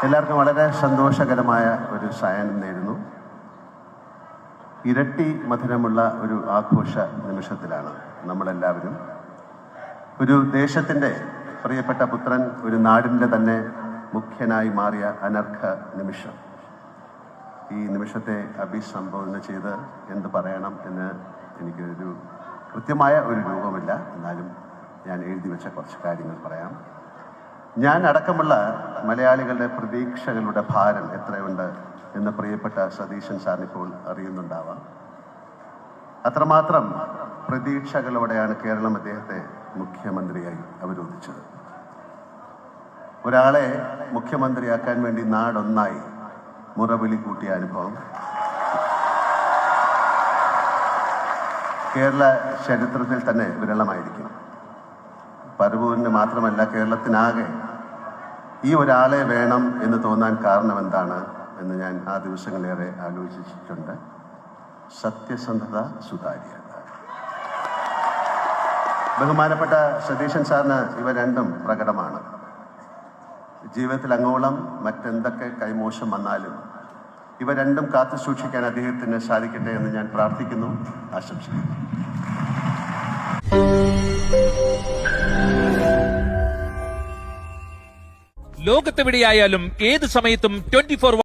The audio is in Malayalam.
എല്ലാവർക്കും വളരെ സന്തോഷകരമായ ഒരു സായാഹ്നം നേരുന്നു. ഇരട്ടി മധുരമുള്ള ഒരു ആഘോഷ നിമിഷത്തിലാണ് നമ്മളെല്ലാവരും. ഒരു ദേശത്തിൻ്റെ പ്രിയപ്പെട്ട പുത്രൻ ഒരു നാടിൻ്റെ തന്നെ മുഖ്യനായി മാറിയ അനർഘ നിമിഷം. ഈ നിമിഷത്തെ അഭിസംബോധന ചെയ്ത് എന്ത് പറയണം എന്ന് എനിക്കൊരു കൃത്യമായ ഒരു രൂപമില്ല. എന്നാലും ഞാൻ എഴുതി വെച്ച കുറച്ച് കാര്യങ്ങൾ പറയാം. ഞാൻ അടക്കമുള്ള മലയാളികളുടെ പ്രതീക്ഷകളുടെ ഭാരം എത്രയുണ്ട് എന്ന് പ്രിയപ്പെട്ട സതീശൻ സാറിനിപ്പോൾ അറിയുന്നുണ്ടാവാം. അത്രമാത്രം പ്രതീക്ഷകളോടെയാണ് കേരളം അദ്ദേഹത്തെ മുഖ്യമന്ത്രിയായി അവരോധിച്ചത്. ഒരാളെ മുഖ്യമന്ത്രിയാക്കാൻ വേണ്ടി നാടൊന്നായി മുറവിളി കൂട്ടിയ അനുഭവം കേരള ചരിത്രത്തിൽ തന്നെ വിരളമായിരിക്കും. പരവൂരിന് മാത്രമല്ല, കേരളത്തിനാകെ ഈ ഒരാളെ വേണം എന്ന് തോന്നാൻ കാരണം എന്താണ് എന്ന് ഞാൻ ആ ദിവസങ്ങളേറെ ആലോചിച്ചിട്ടുണ്ട്. സത്യസന്ധത, സുതാര്യത. ബഹുമാനപ്പെട്ട സതീശൻ സാറിന് ഇവ രണ്ടും പ്രകടമാണ്. ജീവിതത്തിൽ അങ്ങോളം മറ്റെന്തൊക്കെ കൈമോശം വന്നാലും ഇവ രണ്ടും കാത്തു സൂക്ഷിക്കാൻ അദ്ദേഹത്തിന് സാധിക്കട്ടെ എന്ന് ഞാൻ പ്രാർത്ഥിക്കുന്നു, ആശംസിക്കുന്നു. ലോകത്തെവിടെയായാലും ഏത് സമയത്തും 24